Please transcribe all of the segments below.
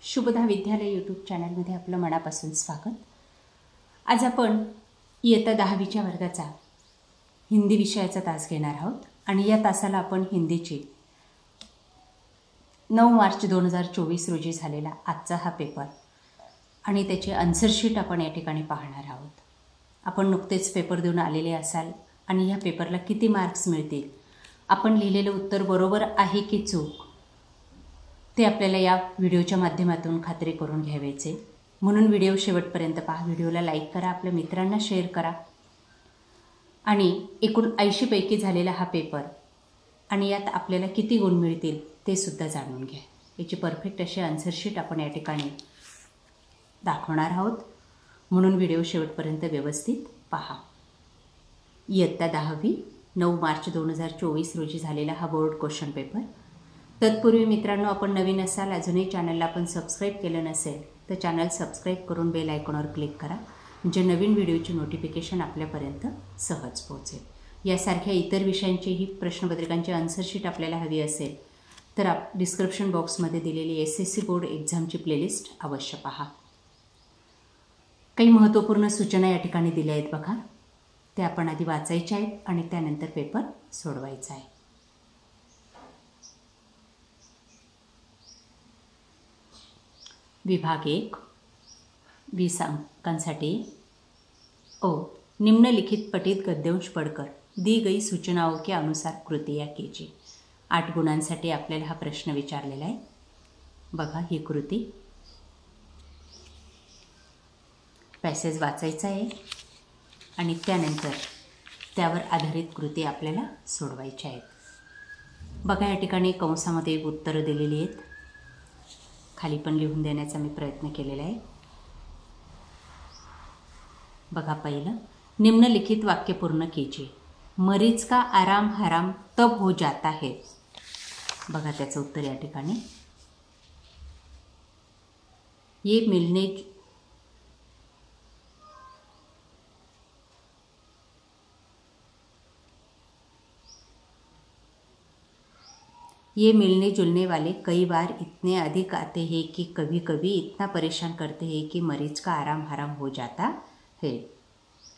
शुभदा विद्यालय यूट्यूब चॅनलमध्ये आपलं मनापासून स्वागत। आज आपण इयत्ता 10वीच्या वर्गाचा हिंदी विषयाचा तास घेणार आहोत आणि या तासाला आपण हिंदीची 9 मार्च 2024 रोजी झालेला आजचा हा पेपर आणि त्याचे आन्सर शीट आपण या ठिकाणी पाहणार आहोत। आपण नुकतेच पेपर देऊन आलेले असाल आणि या पेपरला किती मार्क्स मिळतील, आपण लिहिलेलं उत्तर बरोबर आहे की चूक, ते आपल्याला या व्हिडिओच्या माध्यमातून खात्री करून घ्यायचे। म्हणून व्हिडिओ शेवटपर्यंत पहा, व्हिडिओला लाईक करा, आपल्या मित्रांना शेअर करा आणि एकूण 80 पैकी झालेला हा पेपर आणि यात आपल्याला किती गुण मिळतील ते सुद्धा जाणून घ्या। याची परफेक्ट अशी आन्सर शीट आपण या ठिकाणी दाखवणार आहोत, म्हणून व्हिडिओ शेवटपर्यंत व्यवस्थित पहा। इयत्ता 10वी 9 मार्च 2024 रोजी झालेला हा बोर्ड क्वेश्चन पेपर। तत्पूर्वी मित्रांनो, आपण नवीन असाल, अजूनही चॅनलला आपण सबस्क्राईब केलं नसेल तर चॅनल सबस्क्राईब करून बेल आयकॉनवर क्लिक करा, म्हणजे नवीन व्हिडिओची नोटिफिकेशन आपल्यापर्यंत सहज पोहोचेल। यासारख्या इतर विषयांचीही प्रश्नपत्रिकांची आन्सर शीट आपल्याला हवी असेल तर डिस्क्रिप्शन बॉक्समध्ये दिलेली SSC बोर्ड एक्झामची प्लेलिस्ट अवश्य पहा। काही महत्त्वपूर्ण सूचना या ठिकाणी दिल्या आहेत बघा, त्या आपण आधी वाचायच्या आहेत आणि त्यानंतर पेपर सोडवायचा आहे। विभाग 1 20 अंकांसाठी निम्नलिखित पठित गद्यांश पढ़कर दी गई सूचनाओं के अनुसार कृतियाँ कीजिए। 8 गुणांसाठी आपल्याला हा प्रश्न विचारलेला आहे। बघा ही कृती, पॅसेज वाचायचा आहे आणि त्यानंतर त्यावर आधारित कृती आपल्याला सोडवायच्या आहेत। बघा या ठिकाणी कंसामध्ये उत्तरं दिलेली आहेत, खाली पण लिहून देण्याचा मी प्रयत्न केलेला आहे। बघा पहिलं, निम्नलिखित वाक्य पूर्ण कीजिए। मरीज का आराम हराम तब हो जाता है। बघा त्याचं उत्तर या ठिकाणी, ये मिलने जुलने वाले कई बार इतने अधिक आते हैं कि कभी कभी इतना परेशान करते हैं कि मरीज का आराम हराम हो जाता है,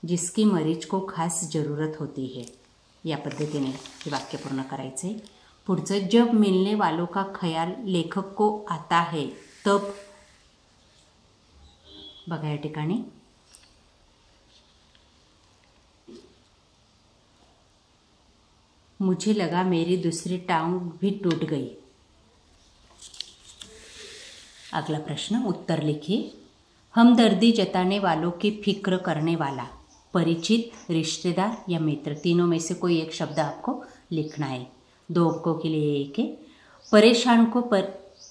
जिसकी मरीज को खास ज़रूरत होती है। या पद्धतीने हे वाक्य पूर्ण करायचे। पुढचं, जब मिलने वालों का ख्याल लेखक को आता है तब। बघा या ठिकाणी, मुझे लगा मेरी दूसरी टांग भी टूट गई। अगला प्रश्न, उत्तर लिखिए। हमदर्दी जताने वालों की फिक्र करने वाला परिचित, रिश्तेदार या मित्र, तीनों में से कोई एक शब्द आपको लिखना है। 2 अंकों के लिए एक है।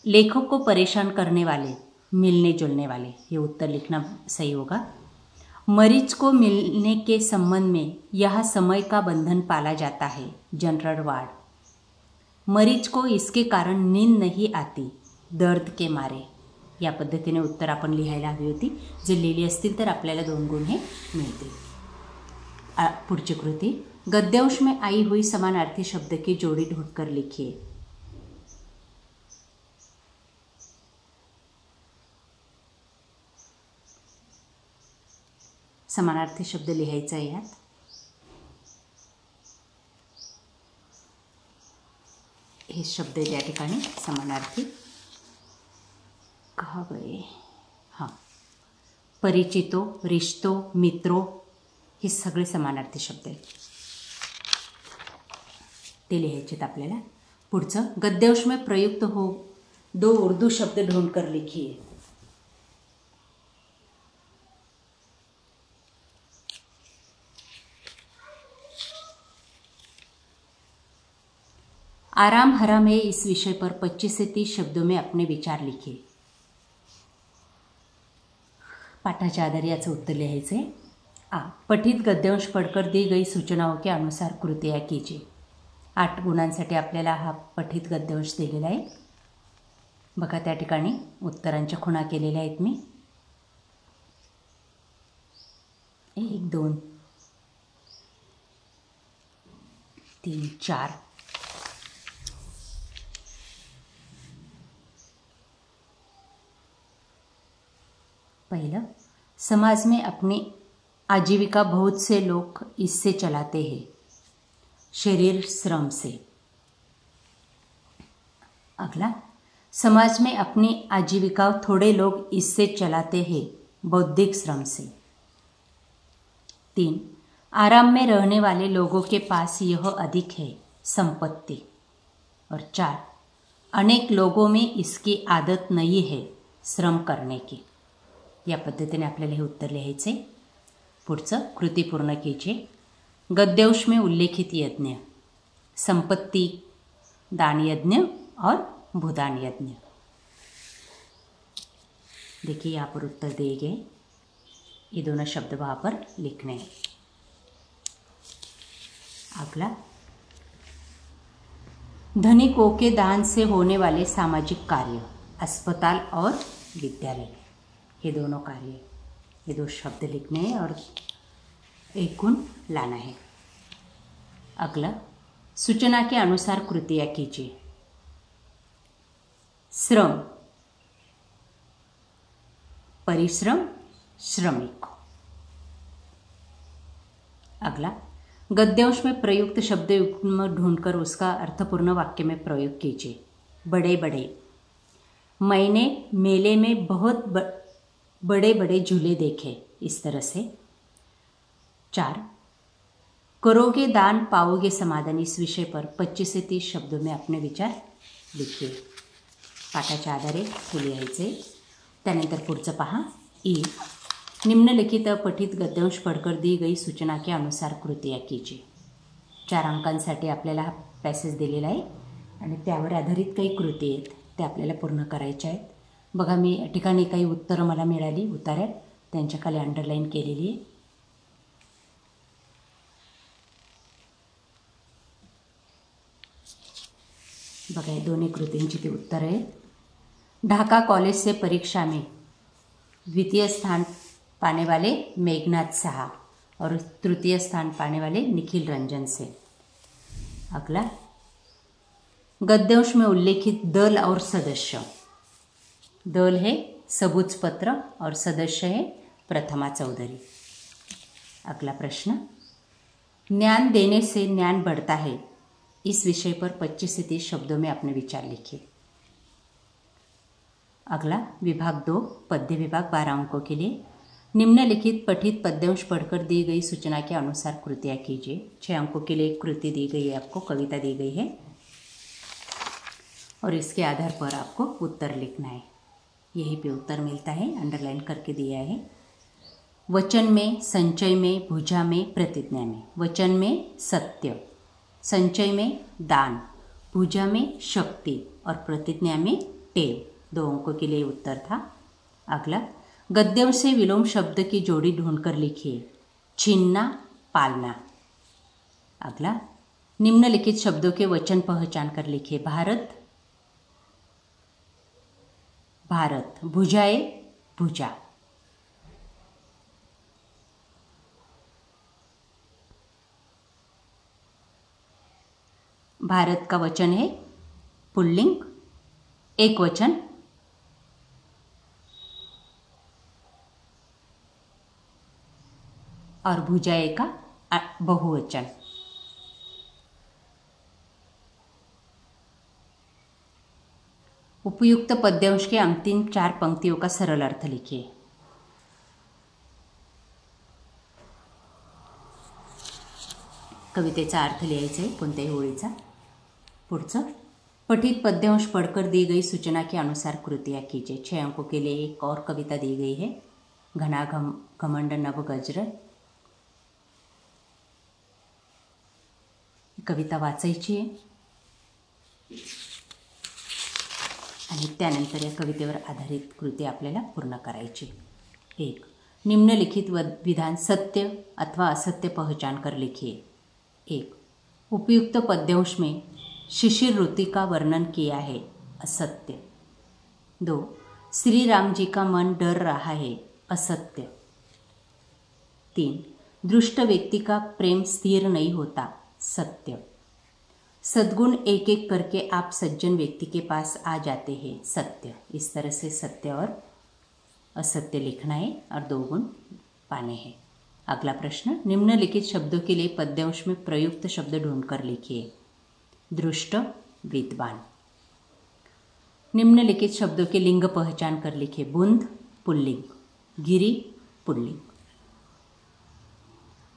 लेखक को परेशान करने वाले, मिलने जुलने वाले, ये उत्तर लिखना सही होगा। मरीज को मिलने के संबंध में यह समय का बंधन पाला जाता है, जनरल वार्ड। मरीज को इसके कारण नींद नहीं आती, दर्द के मारे। या पद्धतीने उत्तर आपण लिहायला हवी होती। जे लिहिली असतील तर आपल्याला 2 गुण हे मिळतील। पुढची कृती, गद्यांश में आई हुई समानार्थी शब्द की जोड़ी ढूंढकर लिखिए। समानार्थी शब्द लिहायचा आहे यात। हे शब्द आहेत या ठिकाणी समानार्थी, कहाँ गए, हाँ, परिचितो, रिश्तो, मित्रों, हे सगळे समानार्थी शब्द आहेत, ते लिहायचे आहेत आपल्याला। पुढचं, गद्यांश में प्रयुक्त हो 2 उर्दू शब्द ढूंढकर लिखिए। आराम हराम है इस विषय पर 25 से 30 शब्दों में अपने विचार लिखिए। पाठाच्या आधारे याचं उत्तर लिहायचे। पठित गद्यांश पढ़कर दी गई सूचनाओं के अनुसार कृतियाँ कीजिए। 8 गुणांसाठी आपल्याला हा पठित गद्यांश दिलेला आहे। बघा त्या ठिकाणी उत्तरांच्या खुणा केलेल्या आहेत मी, 1 2 3 4 5 पहला, समाज में अपनी आजीविका बहुत से लोग इससे चलाते हैं, शरीर श्रम से। अगला, समाज में अपनी आजीविका थोड़े लोग इससे चलाते हैं, बौद्धिक श्रम से। 3, आराम में रहने वाले लोगों के पास यह अधिक है, संपत्ति। और 4, अनेक लोगों में इसकी आदत नहीं है, श्रम करने की। या पद्धतीने आपल्याला हे उत्तर लिहायचे। पुढचं, कृती पूर्ण कीजिए। गद्यांश में उल्लेखित यज्ञ, संपत्ति दान यज्ञ और भूदान यज्ञ। देखिए यहाँ पर उत्तर दिए गए, ये दोनों शब्द वहाँ पर लिखने हैं। अगला, धनिकों के दान से होने वाले सामाजिक कार्य, अस्पताल और विद्यालय, ये दोनों कार्य, ये दो शब्द लिखने हैं और एक गुण लाना है। अगला, सूचना के अनुसार कृतियाँ कीजिए। श्रम, परिश्रम, श्रमिक। अगला, गद्यांश में प्रयुक्त शब्द युग्म ढूंढकर उसका अर्थपूर्ण वाक्य में प्रयोग कीजिए। बड़े बड़े, मैंने मेले में बहुत बड़े बड़े झूले देखे, इस तरह से। 4, करोगे दान पाओगे समाधान, इस विषय पर 25 से 30 शब्दों में अपने विचार लिखिए। पाठाच्या आधारे हे लिहायचे। त्यानंतर पुढचं पहा, ई, निम्नलिखित पठित गद्यांश पढ़कर दी गई सूचना के अनुसार कृतियाँ कीजिए। 4 अंकांसाठी आपल्याला हा पॅसेज दिलेला आहे आणि त्यावर आधारित काही कृती आहेत, त्या आपल्याला पूर्ण करायच्या आहेत। बघा, मी या ठिकाणी काही उत्तरं मला मिळाली उतार्यात, त्यांच्या खाली अंडरलाईन केलेली आहे। बघा, हे दोन्ही कृतींची ती उत्तर आहेत। ढाका कॉलेज से परीक्षा में द्वितीय स्थान पाने वाले मेघनाथ साहा और तृतीय स्थान पाने वाले निखिल रंजन से। अगला, गद्यांश में उल्लेखित दल और सदस्य, दल है सबूज पत्र और सदस्य है प्रथमा चौधरी। अगला प्रश्न, ज्ञान देने से ज्ञान बढ़ता है, इस विषय पर 25 से 30 शब्दों में अपने विचार लिखिए। अगला, विभाग 2 पद्य विभाग 12 अंकों के लिए निम्नलिखित पठित पद्यांश पढ़कर दी गई सूचना के अनुसार कृतियाँ कीजिए। 6 अंकों के लिए एक कृति दी गई है, आपको कविता दी गई है और इसके आधार पर आपको उत्तर लिखना है। यहीं पे उत्तर मिलता है, अंडरलाइन करके दिया है। वचन में, संचय में, भुजा में, प्रतिज्ञा में। वचन में सत्य, संचय में दान, भुजा में शक्ति और प्रतिज्ञा में टेव। 2 अंकों के लिए उत्तर था। अगला, गद्यांश से विलोम शब्द की जोड़ी ढूंढकर लिखिए। छीनना, पालना। अगला, निम्नलिखित शब्दों के वचन पहचान कर लिखिए। भारत, भारत, भुजाए, भुजा। भारत का वचन है पुल्लिंग, एक वचन। और भुजाए का बहुवचन। उपयुक्त पद्यांश के अंतिम 4 पंक्तियों का सरल अर्थ लिखिए। कवितेचा अर्थ लिहायचा आहे, कोणत्याही ओळीचा। पुढचं, पठित पद्यांश पढ़कर दी गई सूचना के अनुसार कृतियाँ कीजिए। 6 अंकों के लिए एक और कविता दी गई है, घना घमंड नभ गजर। कविता वाचायची आहे आणि त्यानंतर या कवितेवर आधारित कृती आपल्याला पूर्ण करायची। 1, निम्नलिखित विधान सत्य अथवा असत्य पहचान कर लिखिए। 1, उपयुक्त पद्यांश में शिशिर ऋतु का वर्णन किया है, असत्य। 2, श्री राम जी का मन डर रहा है, असत्य। 3, दुष्ट व्यक्ति का प्रेम स्थिर नहीं होता, सत्य। सद्गुण एक एक करके आप सज्जन व्यक्ति के पास आ जाते हैं, सत्य। इस तरह से सत्य और असत्य लिखना है और 2 गुण पाने हैं। अगला प्रश्न, निम्नलिखित शब्दों के लिए पद्यांश में प्रयुक्त शब्द ढूंढकर लिखिए। दृष्ट, विद्वान। निम्नलिखित शब्दों के लिंग पहचान कर लिखिए। बूंद पुल्लिंग, गिरी पुल्लिंग।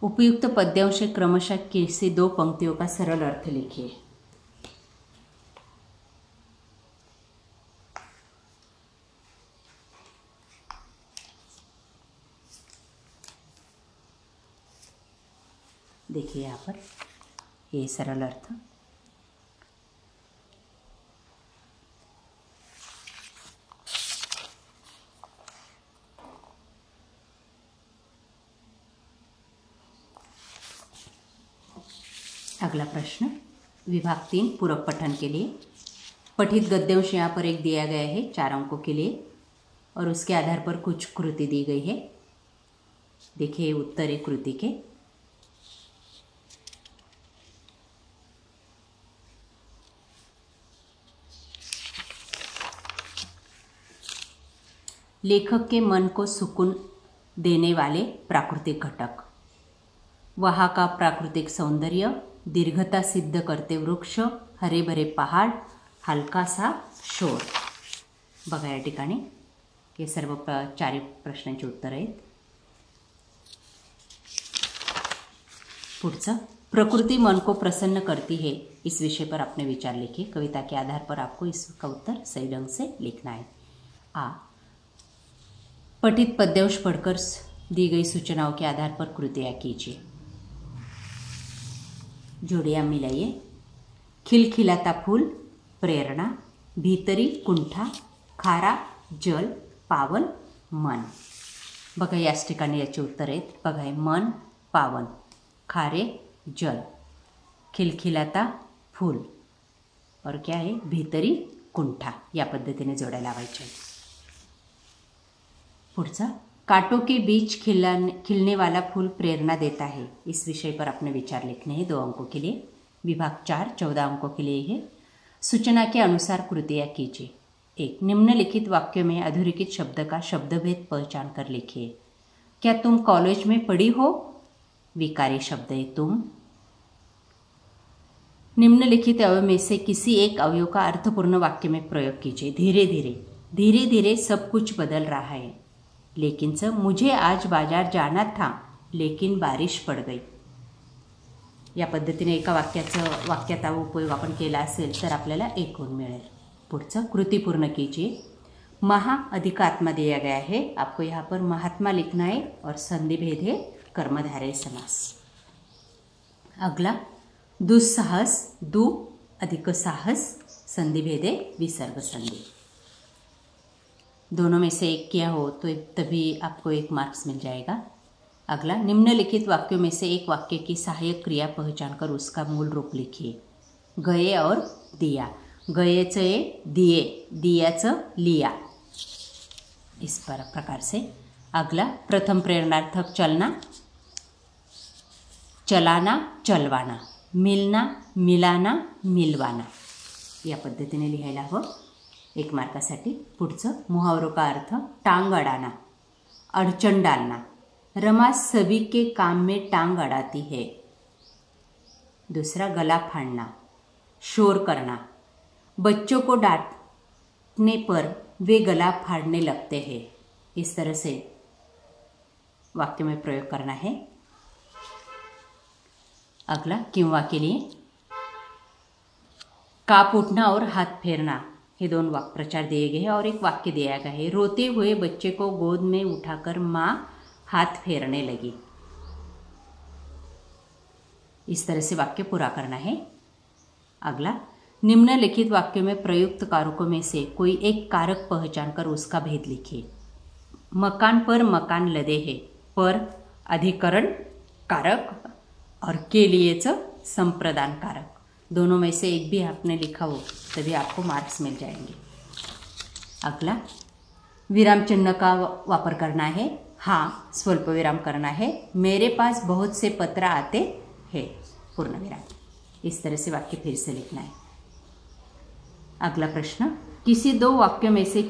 उपयुक्त पद्यांश से क्रमशः किसी 2 पंक्तियों का सरल अर्थ लिखिए। देखिए यहाँ पर ये सरल अर्थ। अगला प्रश्न, विभाग 3 पूरक पठन के लिए पठित गद्यांश यहाँ पर एक दिया गया है 4 अंकों के लिए और उसके आधार पर कुछ कृति दी गई है। देखिए उत्तर है कृति के। लेखक के मन को सुकून देने वाले प्राकृतिक घटक, वहाँ का प्राकृतिक सौंदर्य, दीर्घता सिद्ध करते वृक्ष, हरे भरे पहाड़, हलकासा शोर। बघा या ठिकाणी हे सर्व 4 प्रश्नांची उत्तर आहेत। पुढचं, प्रकृति मन को प्रसन्न करती है, इस विषय पर अपने विचार लिखिए। कविता के आधार पर आपको इसका उत्तर सही ढंग से लिखना है। आ, पठित पद्यांश पढ़कर दी गई सूचनाओं के आधार पर कृतियाँ कीजिए। जोड़ियाँ मिलाइए। खिलखिलाता फूल, प्रेरणा, भीतरी कुंठा, खारा जल, पावन मन। बघा याच ठिकाणी याचे उत्तर आहेत। बघा मन पावन, खारे जल, खिलखिलाता फूल और क्या है भीतरी कुंठा। या पद्धतीने जोड्या लावायच्या। पुढचा, कांटों के बीच खिलने वाला फूल प्रेरणा देता है, इस विषय पर अपने विचार लिखने हैं 2 अंकों के लिए। विभाग 4 14 अंकों के लिए है। सूचना के अनुसार कृतियाँ कीजिए। 1, निम्नलिखित वाक्यों में अधोरेखित शब्द का शब्दभेद पहचान कर लिखिए। क्या तुम कॉलेज में पढ़ी हो? विकारी शब्द है तुम। निम्नलिखित अवयव में से किसी एक अवयव का अर्थपूर्ण वाक्य में प्रयोग कीजिए। धीरे धीरे, धीरे धीरे सब कुछ बदल रहा है। लेकिन सर मुझे आज बाजार जाना था लेकिन बारिश पड़ गई। या पद्धतीने एका वाक्याचा उपयोग आपण केला असेल तर आपल्याला 1 गुण मिळेल। पुढचं, कृति पूर्ण कीजिए। महा अधिक आत्मा दिया गया है, आपको यहाँ पर महात्मा लिखना है और संधि भेद है कर्मधारय समास। अगला, दुस्साहस, दु अधिक साहस, संधि भेद है विसर्ग संधि। दोनों में से एक किया हो तो तभी आपको 1 मार्क्स मिल जाएगा। अगला, निम्नलिखित वाक्यों में से एक वाक्य की सहायक क्रिया पहचान कर उसका मूल रूप लिखिए। गए और दिया। गएचं ये दिए, दियाचं लिया, इस प्रकार से। अगला, प्रथम प्रेरणार्थक चलना, चलाना चलवाना, मिलना मिलाना मिलवाना। या पद्धतीने लिहायला हवं 1 मार्कासाठी। पुढचं, मुहावरों का अर्थ, टांग अड़ाना, अड़चन डालना। रमा सभी के काम में टांग अड़ाती है। दूसरा, गला फाड़ना, शोर करना। बच्चों को डांटने पर वे गला फाड़ने लगते हैं। इस तरह से वाक्य में प्रयोग करना है। अगला, किंवा के लिए काप उठना और हाथ फेरना, ये 2 वाक्य प्रचार दिए गए हैं और एक वाक्य दिया गया है। रोते हुए बच्चे को गोद में उठाकर माँ हाथ फेरने लगी। इस तरह से वाक्य पूरा करना है। अगला, निम्नलिखित वाक्यों में प्रयुक्त कारकों में से कोई एक कारक पहचान कर उसका भेद लिखिए। मकान पर मकान लदे है, पर अधिकरण कारक और के लिएचं संप्रदान कारक। दोनों में से एक भी आपने लिखा हो तभी आपको मार्क्स मिल जाएंगे। अगला, विराम चिन्ह का वापर करना है। हाँ, स्वल्प विराम करना है। मेरे पास बहुत से पत्र आते हैं, पूर्ण विराम। इस तरह से वाक्य फिर से लिखना है। अगला प्रश्न, किसी 2 वाक्यों में से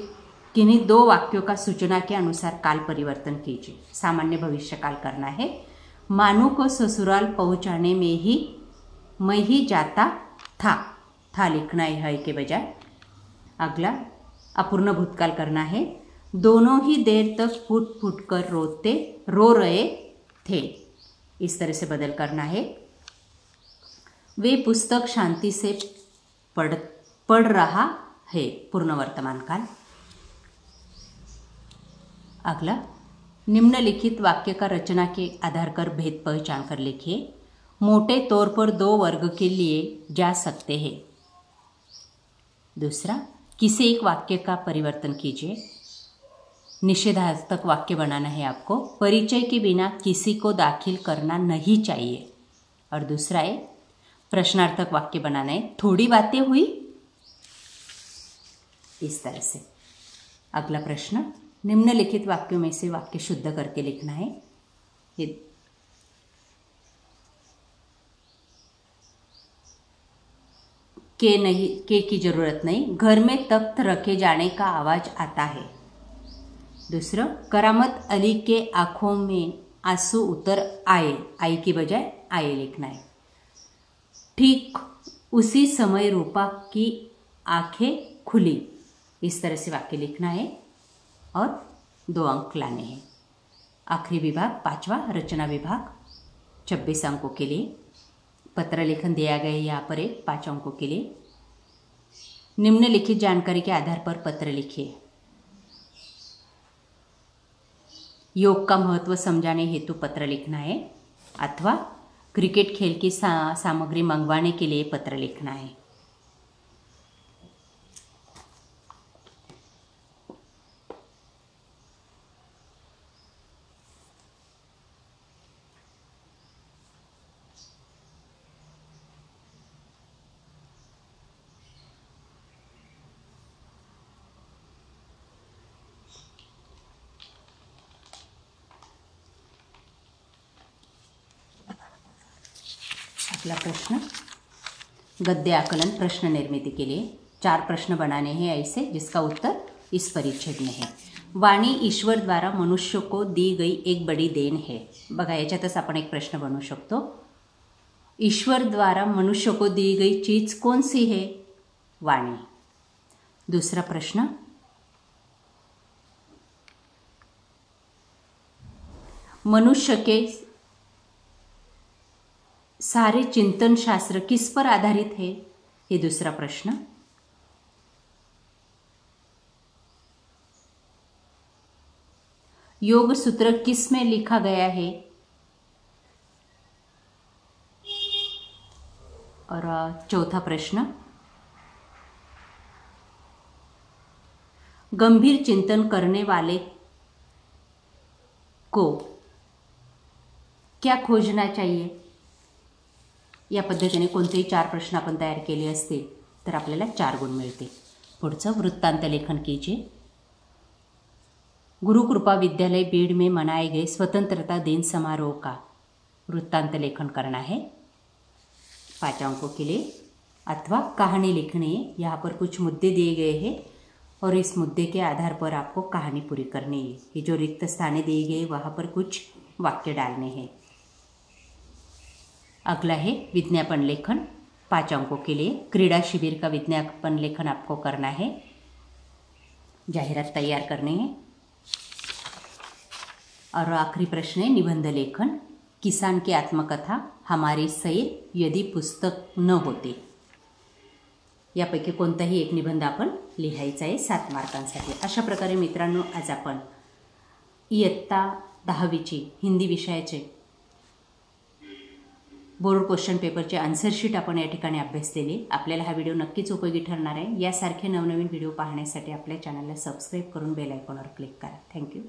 किन्हीं 2 वाक्यों का सूचना के अनुसार काल परिवर्तन कीजिए। सामान्य भविष्य काल करना है। मानू को ससुराल पहुंचाने में ही मैं ही जाता था लिखना है के बजाय। अगला अपूर्ण भूतकाल करना है। दोनों ही देर तक फुट फुट कर रो रहे थे, इस तरह से बदल करना है। वे पुस्तक शांति से पढ़ रहा है, पूर्ण वर्तमान काल। अगला निम्नलिखित वाक्य का रचना के आधार पर भेद पहचान कर लिखिए। मोटे तौर पर 2 वर्ग के लिए जा सकते हैं। दूसरा, किसी एक वाक्य का परिवर्तन कीजिए। निषेधार्थक वाक्य बनाना है आपको। परिचय के बिना किसी को दाखिल करना नहीं चाहिए। और दूसरा है प्रश्नार्थक वाक्य बनाना है। थोड़ी बातें हुई, इस तरह से। अगला प्रश्न, निम्नलिखित वाक्यों में से वाक्य शुद्ध करके लिखना है। के की जरूरत नहीं। घर में तख्त रखे जाने का आवाज आता है। दूसरा, करामत अली के आंखों में आंसू उतर आए, आई की बजाय आए लिखना है। ठीक उसी समय रूपा की आंखें खुली, इस तरह से वाक्य लिखना है और 2 अंक लाने हैं। आखिरी विभाग 5वां, रचना विभाग 26 अंकों के लिए। पत्र लेखन दिया गया है यहाँ पर 5 अंकों के लिए। निम्नलिखित जानकारी के आधार पर पत्र लिखिए। योग का महत्व समझाने हेतु पत्र लिखना है, अथवा क्रिकेट खेल की सामग्री मंगवाने के लिए पत्र लिखना है। अगला प्रश्न, गद्य आकलन प्रश्न निर्मिती के लिए 4 प्रश्न बनाने हैं ऐसे, जिसका उत्तर इस परिच्छेद में है। वाणी ईश्वर द्वारा मनुष्य को दी गई एक बड़ी देण है। बघा, याच्यातच आपण एक प्रश्न बनवू शकतो। ईश्वर द्वारा मनुष्य को दी गई चीज कौन सी है? वाणी। दूसरा प्रश्न, मनुष्य के सारे चिंतन शास्त्र किस पर आधारित है? ये दूसरा प्रश्न। योग सूत्र किस में लिखा गया है? और चौथा प्रश्न, गंभीर चिंतन करने वाले को क्या खोजना चाहिए? या पद्धतीने कोणतेही 4 प्रश्न आपण तयार केले असतील तर आपल्याला 4 गुण मिळतील। पुढचं, वृत्तांत लेखन कीजिए। गुरु कृपा विद्यालय बीड़ में मनाए गए स्वतंत्रता दिन समारोह का वृत्तांत लेखन करना है 5 अंकों के लिए। अथवा कहानी लिखनी है। यहाँ पर कुछ मुद्दे दिए गए हैं और इस मुद्दे के आधार पर आपको कहानी पूरी करनी है। ये जो रिक्त स्थानें दी गई वहाँ पर कुछ वाक्य डालने हैं। अगला है विज्ञापन लेखन 5 अंकों के लिए। क्रीड़ा शिविर का विज्ञापन लेखन आपको करना है। जाहिरात तैयार करनी है। और आखिरी प्रश्न है निबंध लेखन। किसान की आत्मकथा हमारी सैर यदि पुस्तक न होते, यापैकी कोणताही एक निबंध आपण लिहायचा आहे 7 मार्कांसाठी। अशा प्रकारे मित्रांनो, आज आपण इयत्ता 10वीची हिंदी विषयाचे बोर्ड क्वेश्चन पेपरचे आन्सर शीट आपण या ठिकाणी अभ्यासलेली। आपल्याला हा व्हिडिओ नक्कीच उपयोगी ठरणार आहे। यासारखे नवनवीन व्हिडिओ पाहण्यासाठी आपल्या चॅनलला सबस्क्राईब करून बेल आयकॉनवर क्लिक करा। थँक्यू।